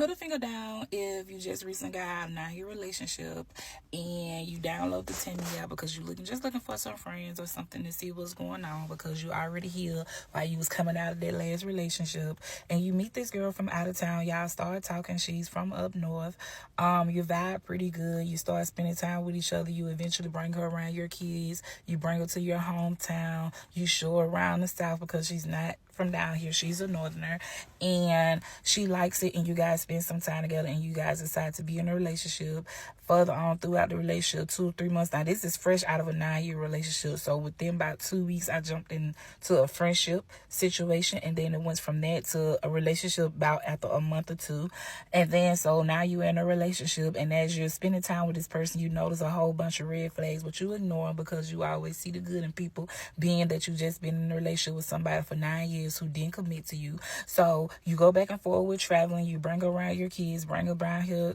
put a finger down if you just recently got out of a 9-year relationship and you download the Tinder app because you're looking for some friends or something to see what's going on because you already here while you was coming out of that last relationship, and you meet this girl from out of town. Y'all start talking. She's from up north. You vibe pretty good. You start spending time with each other. You eventually bring her around your kids. You bring her to your hometown. You show her around the South because she's not from down here. She's a northerner, and she likes it, and you guys spend some time together, and you guys decide to be in a relationship. Further on throughout the relationship, 2 or 3 months. Now, this is fresh out of a 9-year relationship, so within about 2 weeks, I jumped into a friendship situation, and then it went from that to a relationship about after a month or two. And then, so now you're in a relationship, and as you're spending time with this person, you notice a whole bunch of red flags, but you ignore them because you always see the good in people, being that you just been in a relationship with somebody for 9 years who didn't commit to you. So you go back and forth with traveling. You bring around your kids, bring around here,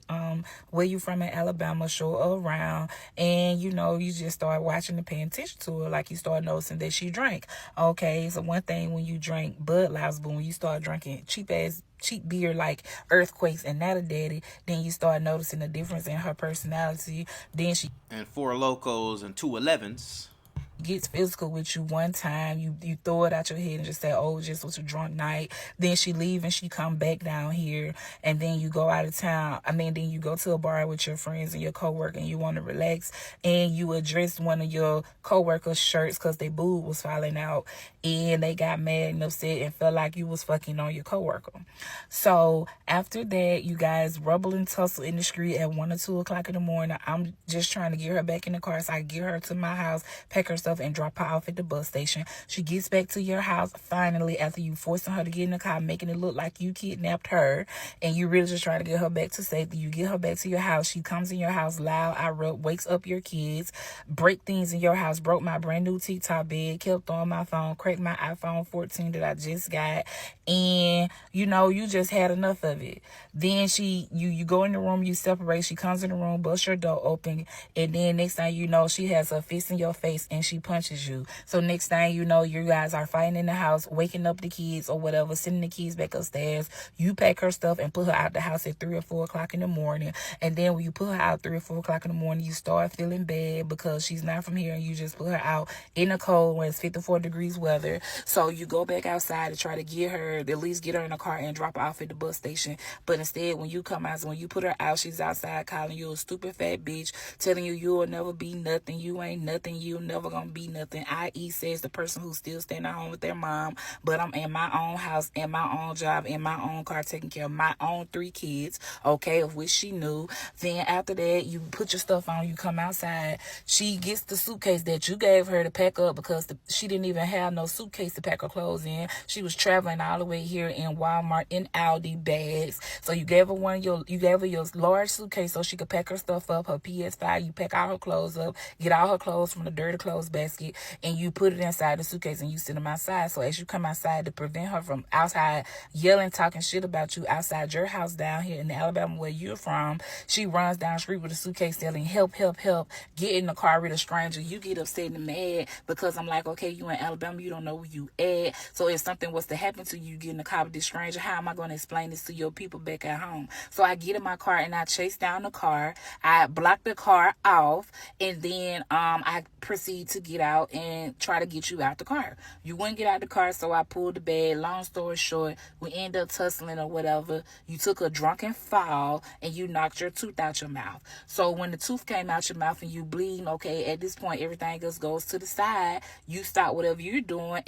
where you from in Alabama, show her around, and you just start watching and paying attention to her. Like, you start noticing that she drank. Okay, so one thing when you drink Bud Lights, but when you start drinking cheap beer like Earthquakes and Nata Daddy, then you start noticing the difference in her personality. Then she and 4 Locos and 2 11s. Gets physical with you one time. You throw it out your head and just say, oh, just was a drunk night. Then she leave and she come back down here, and then you go out of town. Then you go to a bar with your friends and your coworker, and you want to relax, and you address one of your coworkers' shirts because their boob was falling out, and they got mad and upset and felt like you was fucking on your coworker. So after that, you guys rubble and tussle in the street at 1 or 2 o'clock in the morning. I'm just trying to get her back in the car so I get her to my house, pack her stuff, and drop her off at the bus station. She gets back to your house finally after you forcing her to get in the car, making it look like you kidnapped her, and you really just trying to get her back to safety. You get her back to your house. She comes in your house loud, irate, wakes up your kids, break things in your house, broke my brand new TikTok bed, kept throwing my phone, cracked my iPhone 14 that I just got, and you just had enough of it. Then you go in the room, you separate. She comes in the room, busts your door open, and then next thing you know, she has her fist in your face and she punches you. So next thing you know, you guys are fighting in the house, waking up the kids or whatever, sending the kids back upstairs. You pack her stuff and put her out the house at 3 or 4 o'clock in the morning. And then when you put her out 3 or 4 o'clock in the morning, you start feeling bad because she's not from here, and you just put her out in the cold when it's 54 degrees weather. So you go back outside to try to at least get her in a car and drop her off at the bus station. But instead, when you put her out, she's outside calling you a stupid fat bitch, telling you'll never be nothing, you ain't nothing, you never gonna be nothing, i.e. says the person who's still staying at home with their mom, but I'm in my own house, in my own job, in my own car, taking care of my own 3 kids, okay, of which she knew. Then after that, you put your stuff on, you come outside, she gets the suitcase that you gave her to pack up because she didn't even have no suitcase to pack her clothes in. She was traveling all the way here in Walmart in Aldi bags. So you gave her your large suitcase so she could pack her stuff up, her PS5, you pack all her clothes up, get all her clothes from the dirty clothes basket, and you put it inside the suitcase and you sit them outside. So as you come outside, to prevent her from outside yelling, talking shit about you outside your house down here in Alabama where you're from, she runs down the street with a suitcase yelling, help, help, help, get in the car with a stranger. You get upset and mad because I'm like, okay, you in Alabama, you don't know where you at. So if something was to happen to you, get in the car with this stranger, how am I going to explain this to your people back at home? So I get in my car and I chase down the car. I block the car off, and then I proceed to get out and try to get you out the car. You wouldn't get out the car, so I pulled the bag. Long story short, we end up tussling or whatever. You took a drunken fall and you knocked your tooth out your mouth. So when the tooth came out your mouth and you bleeding, okay, at this point everything else goes to the side. You stop whatever you're doing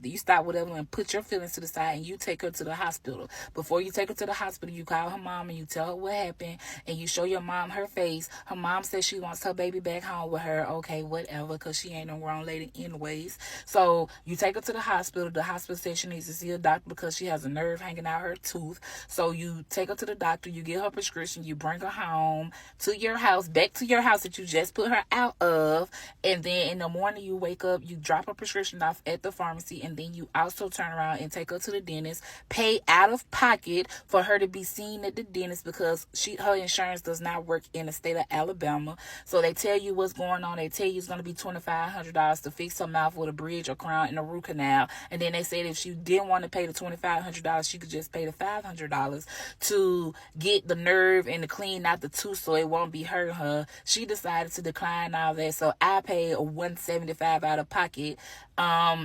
you stop whatever and put your feelings to the side, and you take her to the hospital. Before you take her to the hospital, you call her mom and you tell her what happened, and you show your mom her face. Her mom says she wants her baby back home with her. Okay, whatever, because she ain't no grown lady anyways. So you take her to the hospital. The hospital says she needs to see a doctor because she has a nerve hanging out her tooth. So you take her to the doctor, you get her prescription, you bring her home to your house, back to your house that you just put her out of, and then in the morning you wake up, you drop her prescription off at the pharmacy, and then you also turn around and take her to the dentist, pay out of pocket for her to be seen at the dentist because her insurance does not work in the state of Alabama. So they tell you what's going on. They tell you it's going to be $25 $2,500 to fix her mouth with a bridge or crown and a root canal. And then they said if she didn't want to pay the $2,500, she could just pay the $500 to get the nerve and to clean out the tooth so it won't be hurting her. She decided to decline all that, so I paid $175 out of pocket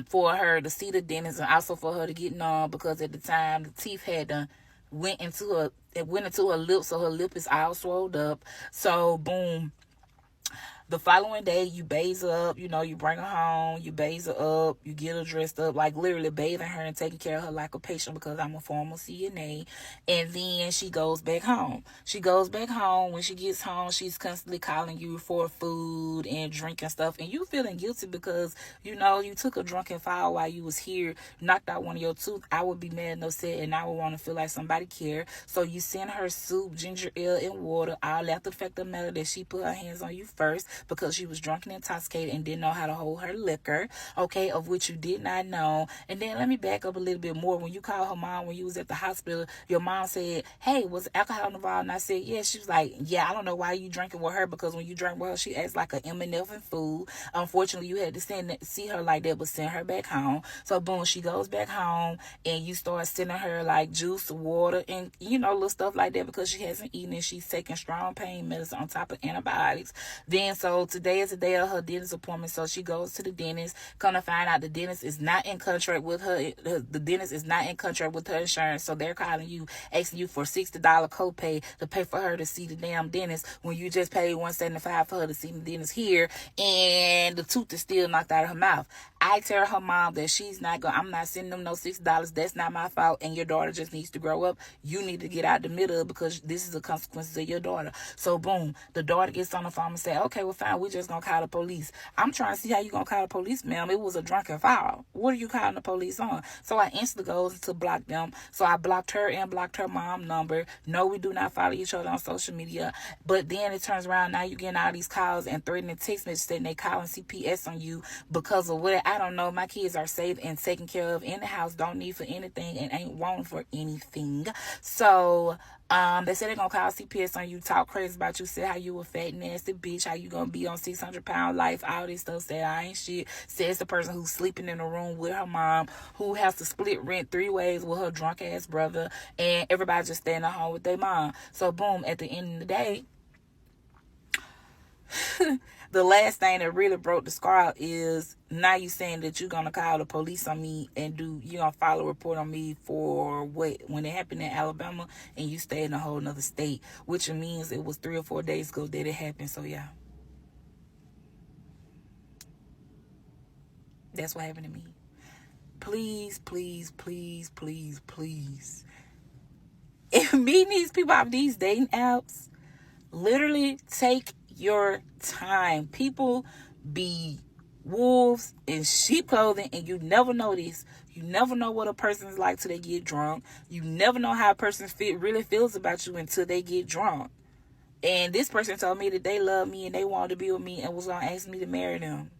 for her to see the dentist, and also for her to get numb, because at the time the teeth had went into her lip, so her lip is all swelled up. So boom, the following day, you bathe her up, you bring her home, you bathe her up, you get her dressed up, like literally bathing her and taking care of her like a patient, because I'm a former CNA. And then she goes back home. When she gets home, she's constantly calling you for food and drink and stuff. And you feeling guilty because, you took a drunken fall while you was here, knocked out one of your teeth. I would be mad and upset, and I would want to feel like somebody cared. So you send her soup, ginger ale, and water, all after the fact of the matter that she put her hands on you first, because she was drunk and intoxicated and didn't know how to hold her liquor, okay, of which you did not know. And then let me back up a little bit more. When you called her mom when you was at the hospital, your mom said, hey, was alcohol involved? And I said, yeah. She was like, yeah, I don't know why you drinking with her, because when you drank with her, she acts like an M&F in food. Unfortunately, you had to see her like that, but send her back home. So boom, she goes back home, and you start sending her like juice, water, and little stuff like that, because she hasn't eaten and she's taking strong pain medicine on top of antibiotics. Then so today is the day of her dentist appointment, so she goes to the dentist. Come to find out, the dentist is not in contract with her. The dentist is not in contract with her insurance, so they're calling you, asking you for $60 copay to pay for her to see the damn dentist, when you just paid $175 for her to see the dentist here, and the tooth is still knocked out of her mouth. I tell her mom that I'm not sending them no $60. That's not my fault, and your daughter just needs to grow up. You need to get out the middle, because this is the consequences of your daughter. So boom, the daughter gets on the phone and say, okay, well fine, we just gonna call the police. I'm trying to see how you gonna call the police, ma'am. It was a drunken foul. What are you calling the police on? So I instantly goes to block them. So I blocked her and blocked her mom number. No, we do not follow each other on social media. But then it turns around, now you getting all these calls and threatening text messages saying they calling CPS on you because of what? I don't know. My kids are safe and taken care of in the house, don't need for anything, and ain't wanting for anything. So they said they're gonna call CPS on you, talk crazy about you, say how you a fat nasty bitch, how you gonna be on 600-pound life, all this stuff, say I ain't shit. Says the person who's sleeping in a room with her mom, who has to split rent 3 ways with her drunk ass brother, and everybody just staying at home with their mom. So boom, at the end of the day, the last thing that really broke the scar is, now you saying that you're gonna call the police on me and you're gonna file a report on me for what, when it happened in Alabama and you stay in a whole nother state, which means it was 3 or 4 days ago that it happened. So yeah, that's what happened to me. Please, please, please, please, please, if meeting these people off these dating apps, literally take your time. People be wolves in sheep clothing, and you never know this. You never know what a person is like till they get drunk. You never know how a person really feels about you until they get drunk. And this person told me that they love me and they wanted to be with me and was gonna ask me to marry them.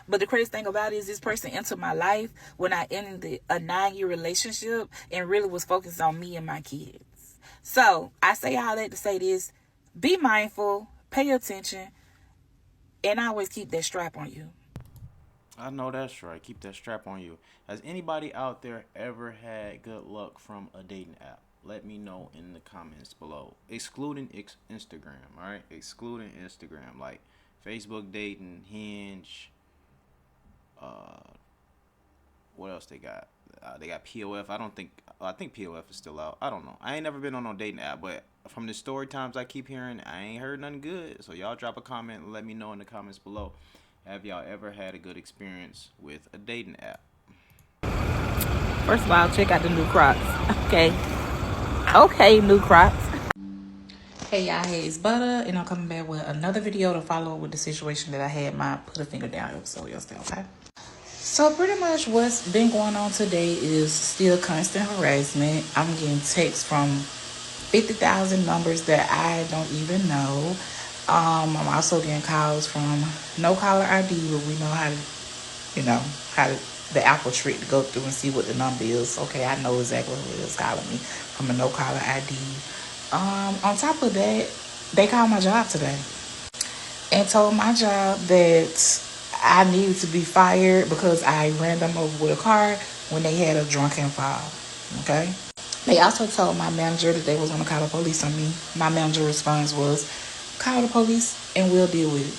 But the crazy thing about it is, this person entered my life when I ended a 9-year relationship and really was focused on me and my kids. So I say all that to say this: be mindful, pay attention, and always keep that strap on you. I know that's right. Keep that strap on you. Has anybody out there ever had good luck from a dating app? Let me know in the comments below. Excluding Instagram, all right? Excluding Instagram, like Facebook dating, Hinge. What else they got? They got POF. I think POF is still out. I don't know. I ain't never been on no dating app, but from the story times I keep hearing, I ain't heard nothing good. So y'all drop a comment and let me know in the comments below. Have y'all ever had a good experience with a dating app? First of all, check out the new Crocs. Okay, new Crocs. Hey y'all, hey, it's Butter, and I'm coming back with another video to follow up with the situation that I had my Put a Finger Down episode yesterday, okay? So pretty much what's been going on today is still constant harassment. I'm getting texts from 50,000 numbers that I don't even know. I'm also getting calls from no caller ID, but we know how to, the Apple trick to go through and see what the number is. Okay, I know exactly who is calling me from a no caller ID. On top of that, they called my job today and told my job that I needed to be fired because I ran them over with a car when they had a drunken fall. Okay. They also told my manager that they was going to call the police on me. My manager's response was, call the police and we'll deal with it.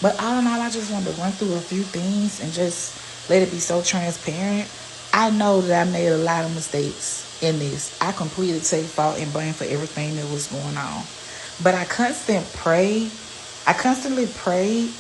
But all in all, I just wanted to run through a few things and just let it be so transparent. I know that I made a lot of mistakes in this. I completely take fault and blame for everything that was going on. But I constantly pray,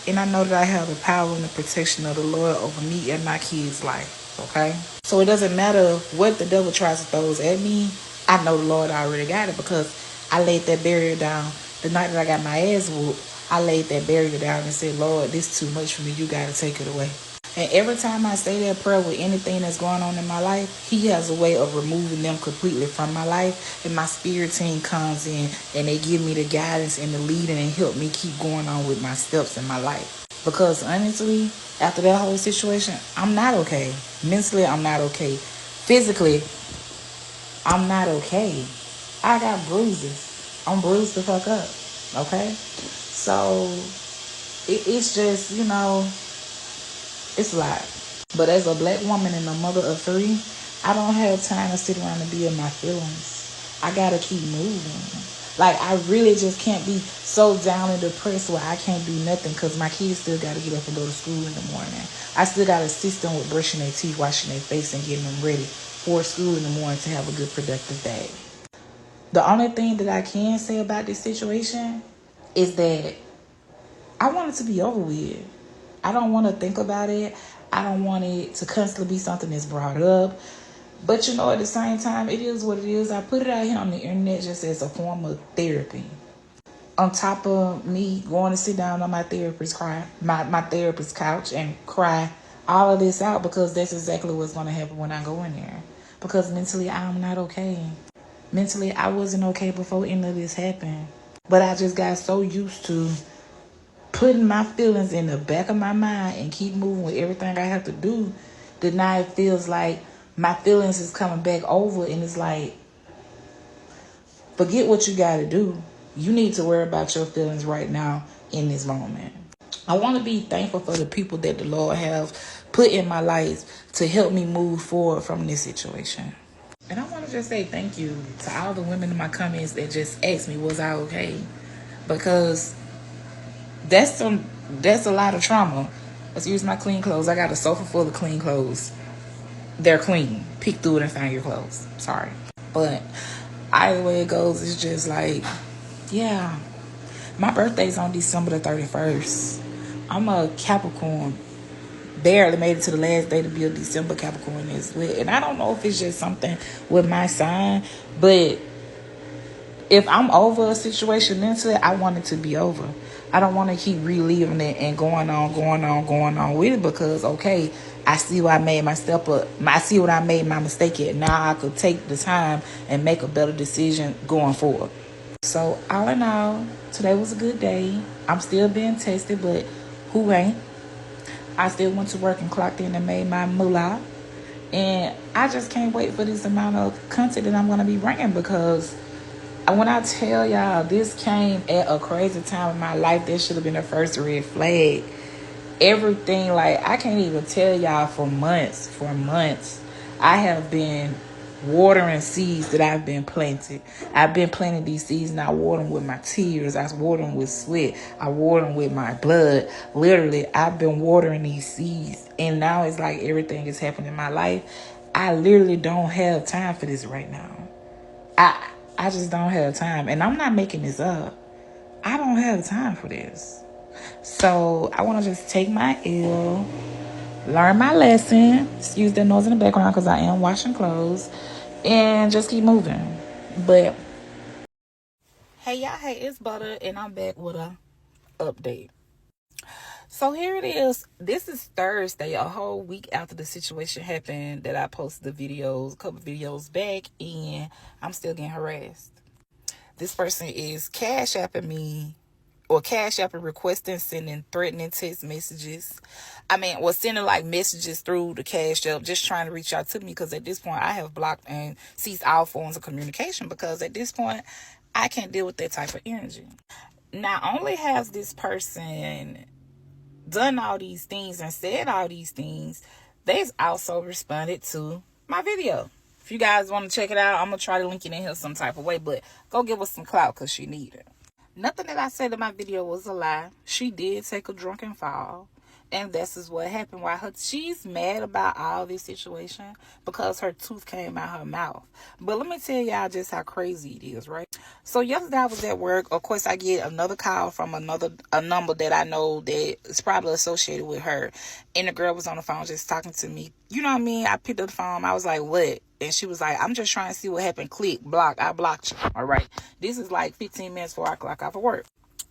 and I know that I have the power and the protection of the Lord over me and my kids' life. Okay? So it doesn't matter what the devil tries to throw at me. I know the Lord already got it because I laid that barrier down the night that I got my ass whooped. I laid that barrier down and said, Lord, this is too much for me. You got to take it away. And every time I say that prayer with anything that's going on in my life, he has a way of removing them completely from my life. And my spirit team comes in and they give me the guidance and the leading and help me keep going on with my steps in my life. Because honestly, after that whole situation, I'm not okay. Mentally, I'm not okay. Physically, I'm not okay. I got bruises. I'm bruised the fuck up. Okay? So, it's just, it's a lot. But as a black woman and a mother of three, I don't have time to sit around and be in my feelings. I gotta keep moving. Like, I really just can't be so down and depressed where I can't do nothing because my kids still gotta get up and go to school in the morning. I still gotta assist them with brushing their teeth, washing their face, and getting them ready for school in the morning to have a good, productive day. The only thing that I can say about this situation is that I want it to be over with. I don't want to think about it. I don't want it to constantly be something that's brought up. But at the same time, it is what it is. I put it out here on the internet just as a form of therapy. On top of me going to sit down on my my therapist's couch and cry all of this out because that's exactly what's going to happen when I go in there. Because mentally, I'm not okay. Mentally, I wasn't okay before any of this happened. But I just got so used to putting my feelings in the back of my mind and keep moving with everything I have to do, that now it feels like my feelings is coming back over and it's like, forget what you got to do. You need to worry about your feelings right now in this moment. I want to be thankful for the people that the Lord have put in my life to help me move forward from this situation. And I want to just say thank you to all the women in my comments that just asked me, was I okay? Because that's a lot of trauma. Let's use my clean clothes. I got a sofa full of clean clothes. They're clean. Peek through it and find your clothes. Sorry. But either way it goes, it's just like, yeah. My birthday's on December the 31st. I'm a Capricorn. Barely made it to the last day to be a December Capricorn as well. And I don't know if it's just something with my sign, but if I'm over a situation mentally, I want it to be over. I don't want to keep reliving it and going on with it because, okay, I see what I made my step up. I see what I made my mistake at. Now I could take the time and make a better decision going forward. So all in all, today was a good day. I'm still being tested, but who ain't? I still went to work and clocked in and made my moolah. And I just can't wait for this amount of content that I'm going to be bringing because when I tell y'all this came at a crazy time in my life, that should have been the first red flag. Everything, like, I can't even tell y'all for months, I have been watering seeds that I've been planted. I've been planting these seeds and I water them with my tears. I water them with sweat. I water them with my blood. Literally, I've been watering these seeds. And now it's like everything is happening in my life. I literally don't have time for this right now. I just don't have time. And I'm not making this up. I don't have time for this. So I want to just take my L, learn my lesson. Excuse the noise in the background because I am washing clothes. And just keep moving. But hey y'all, hey, it's Butter and I'm back with a update. So here it is. This is Thursday, a whole week after the situation happened that I posted a couple videos back, and I'm still getting harassed. This person is cash apping me, or cash apping, requesting, sending threatening text messages. Sending like messages through the cash app, just trying to reach out to me because at this point I have blocked and ceased all forms of communication because at this point I can't deal with that type of energy. Not only has this person done all these things and said all these things, they also responded to my video. If you guys want to check it out, I'm going to try to link it in here some type of way, but go give us some clout because she need it. Nothing that I said in my video was a lie. She did take a drunken fall. And this is what happened. She's mad about all this situation because her tooth came out her mouth. But let me tell y'all just how crazy it is, right? So yesterday I was at work. Of course, I get another call from a number that I know that is probably associated with her. And the girl was on the phone just talking to me. You know what I mean? I picked up the phone. I was like, what? And she was like, I'm just trying to see what happened. Click, block. I blocked you. All right. This is like 15 minutes before I clock off of work.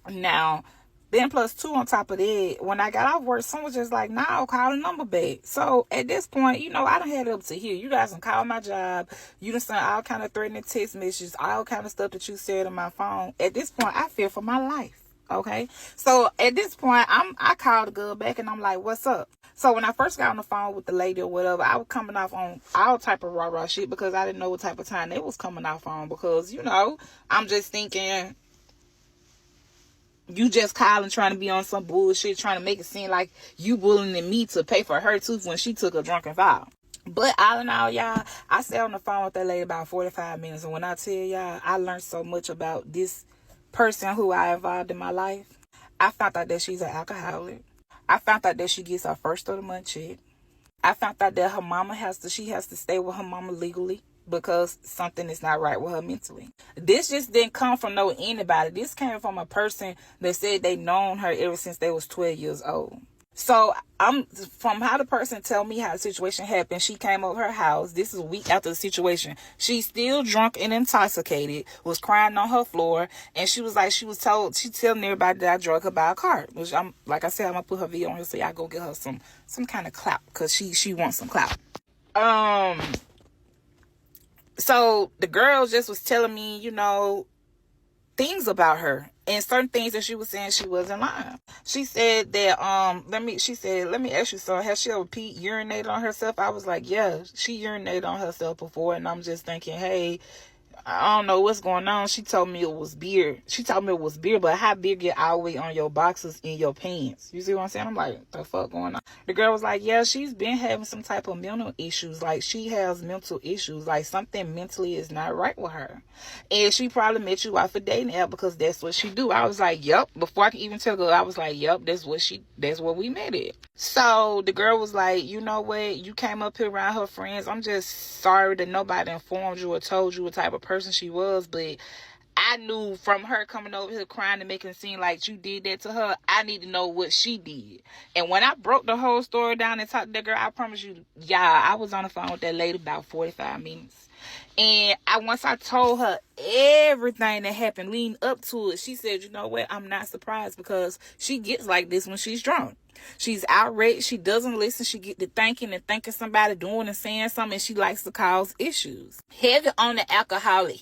Now, then plus 2 on top of that, when I got off work, someone was just like, nah, call the number back. So at this point, you know, I done had it up to here. You guys done called my job. You done sent all kind of threatening text messages, all kind of stuff that you said on my phone. At this point, I fear for my life. Okay. So at this point, I called the girl back and I'm like, what's up? So when I first got on the phone with the lady or whatever, I was coming off on all type of rah-rah shit because I didn't know what type of time they was coming off on because, you know, I'm just thinking, you just calling trying to be on some bullshit, trying to make it seem like you bullying me to pay for her tooth when she took a drunken fall. But all in all, y'all, I sat on the phone with that lady about 45 minutes. And when I tell y'all, I learned so much about this person who I involved in my life. I found out that she's an alcoholic. I found out that she gets her first of the month check. I found out that her mama has to stay with her mama legally because something is not right with her mentally. This just didn't come from no anybody. This came from a person that said they known her ever since they was 12 years old. So from how the person tell me how the situation happened, she came over her house. This is a week after the situation. She's still drunk and intoxicated, was crying on her floor, and she was telling everybody that I drug her by a car. Which like I said, I'm gonna put her video on here so y'all go get her some kind of clout because she wants some clout. So the girl just was telling me, you know, things about her and certain things that she was saying she wasn't lying. She said that let me ask you something. Has she ever urinated on herself? I was like, yeah, she urinated on herself before, and I'm just thinking, hey, I don't know what's going on. She told me it was beer. But how beer get all the way on your boxes in your pants? You see what I'm saying? I'm like, the fuck going on? The girl was like, yeah, she's been having some type of mental issues. Like, she has mental issues. Like, something mentally is not right with her. And she probably met you off a dating app because that's what she do. I was like, yep. Before I can even tell her, I was like, yep, that's what we met at. So the girl was like, you know what? You came up here around her friends. I'm just sorry that nobody informed you or told you what type of person she was, but I knew from her coming over here crying and making it seem like you did that to her, I need to know what she did. And when I broke the whole story down and talked to that girl, I promise you, y'all, I was on the phone with that lady about 45 minutes. And once I told her everything that happened leading up to it, she said, you know what, I'm not surprised because she gets like this when she's drunk. She's outraged. She doesn't listen. She get to thinking somebody doing and saying something, and she likes to cause issues. Heavy on the alcoholic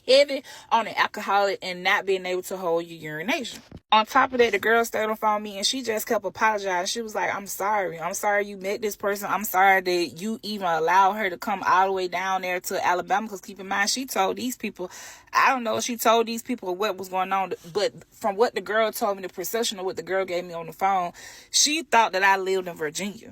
and not being able to hold your urination. On top of that, the girl stayed on phone with me and she just kept apologizing. She was like, I'm sorry you met this person. I'm sorry that you even allowed her to come all the way down there to Alabama, because keep in mind, she told these people, I don't know if she told these people what was going on, but from what the girl told me, the perception of what the girl gave me on the phone, she thought that I lived in Virginia.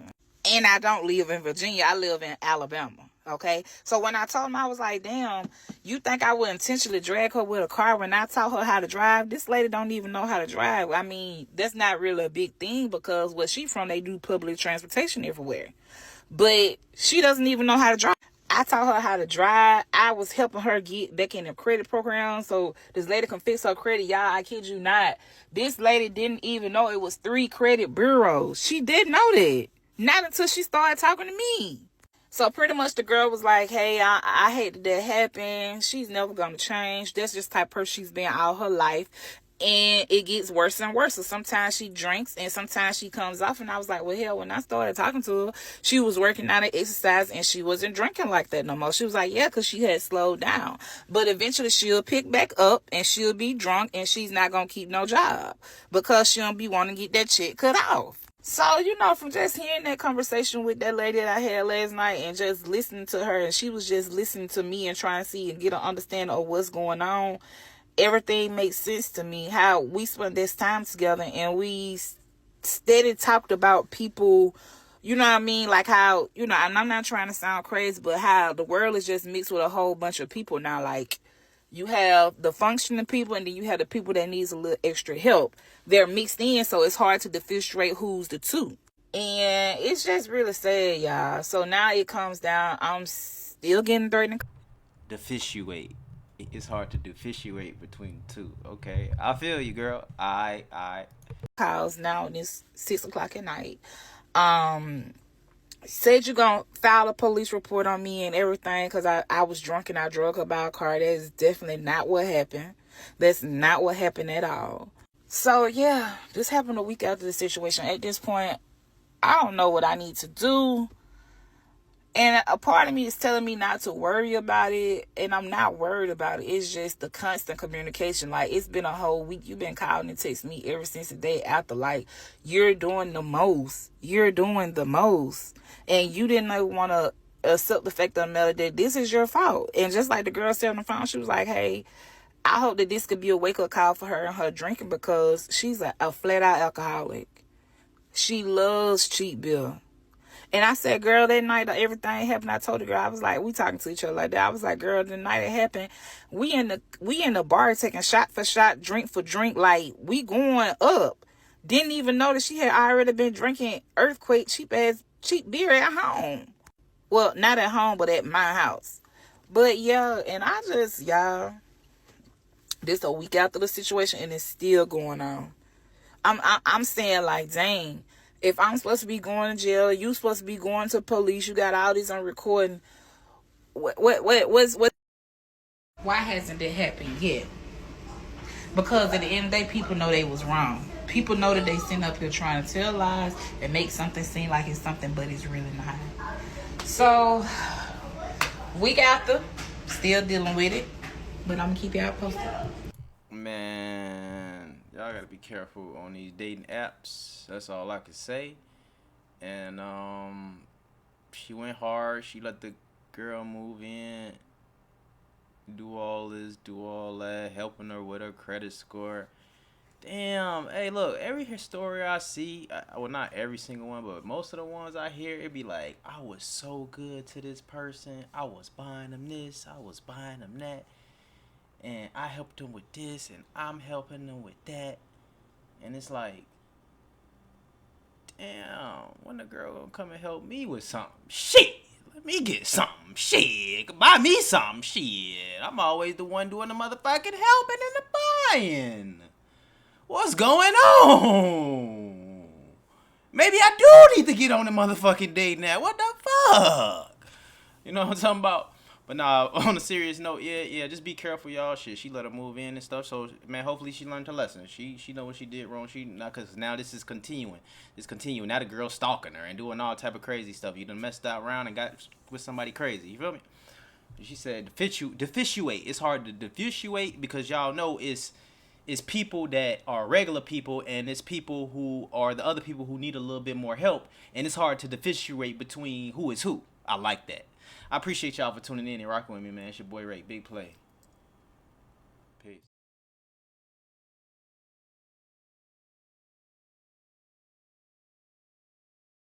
And I don't live in Virginia. I live in Alabama. Okay, so when I told him, I was like, damn, you think I would intentionally drag her with a car when I taught her how to drive? This lady don't even know how to drive. I mean, that's not really a big thing because where she from, they do public transportation everywhere. But she doesn't even know how to drive. I taught her how to drive. I was helping her get back in the credit program so this lady can fix her credit. Y'all, I kid you not. This lady didn't even know it was 3 credit bureaus. She didn't know that. Not until she started talking to me. So pretty much the girl was like, hey, I hate that happened. She's never going to change. That's just the type of person she's been all her life. And it gets worse and worse. So sometimes she drinks and sometimes she comes off. And I was like, well, hell, when I started talking to her, she was working out and exercise and she wasn't drinking like that no more. She was like, yeah, because she had slowed down. But eventually she'll pick back up and she'll be drunk and she's not going to keep no job because she don't be wanting to get that check cut off. So, you know, from just hearing that conversation with that lady that I had last night and just listening to her, and she was just listening to me and trying to see and get an understanding of what's going on, everything makes sense to me. How we spent this time together and we steady talked about people, you know what I mean? Like how, and I'm not trying to sound crazy, but how the world is just mixed with a whole bunch of people now. Like, you have the functioning people, and then you have the people that needs a little extra help. They're mixed in, so it's hard to differentiate who's the two. And it's just really sad, y'all. So now it comes down, I'm still getting threatened. Differentiate. It's hard to differentiate between the two. Okay, I feel you, girl. I. Calls now, and it's 6 o'clock at night. Um, Said you gonna file a police report on me and everything because I was drunk and I drug her by a car. That is definitely not what happened. That's not what happened at all. So yeah, this happened a week after the situation. At this point, I don't know what I need to do. And a part of me is telling me not to worry about it. And I'm not worried about it. It's just the constant communication. Like, it's been a whole week. You've been calling and texting me ever since the day after. Like, you're doing the most. You're doing the most. And you didn't want to accept the fact of the matter that this is your fault. And just like the girl said on the phone, she was like, hey, I hope that this could be a wake-up call for her and her drinking, because she's a flat-out alcoholic. She loves cheap beer. And I said, girl, that night everything happened, I told the girl, I was like, we talking to each other like that. I was like, girl, the night it happened, we in the bar taking shot for shot, drink for drink, like, we going up. Didn't even know that she had already been drinking Earthquake cheap beer at home. Well, not at home, but at my house. But yeah, and y'all, this a week after the situation, and it's still going on. I'm saying, like, dang, if I'm supposed to be going to jail, you supposed to be going to police, you got all these on recording. What? Why hasn't that happened yet? Because at the end of the day, people know they was wrong. People know that they sitting up here trying to tell lies and make something seem like it's something, but it's really not. So, week after, still dealing with it, but I'm gonna keep y'all posted. Man, y'all gotta be careful on these dating apps. That's all I can say. And she went hard. She let the girl move in, do all this, do all that, helping her with her credit score. Damn. Hey, look, every story I see, well, not every single one, but most of the ones I hear, it be like, I was so good to this person. I was buying them this, I was buying them that, and I helped them with this, and I'm helping them with that. And it's like, damn, when the girl gonna come and help me with something? Shit, let me get something. Shit, buy me something. Shit, I'm always the one doing the motherfucking helping and the buying. What's going on? Maybe I do need to get on the motherfucking date now. What the fuck? You know what I'm talking about? But nah, on a serious note, yeah, just be careful, y'all. Shit, she let her move in and stuff. So, man, hopefully she learned her lesson. She know what she did wrong. She not, cause now this is continuing. It's continuing. Now the girl's stalking her and doing all type of crazy stuff. You done messed out around and got with somebody crazy. You feel me? She said differentiate. It's hard to differentiate because y'all know it's people that are regular people, and it's people who are the other people who need a little bit more help, and it's hard to differentiate between who is who. I like that. I appreciate y'all for tuning in and rocking with me, man. It's your boy Ray. Big play.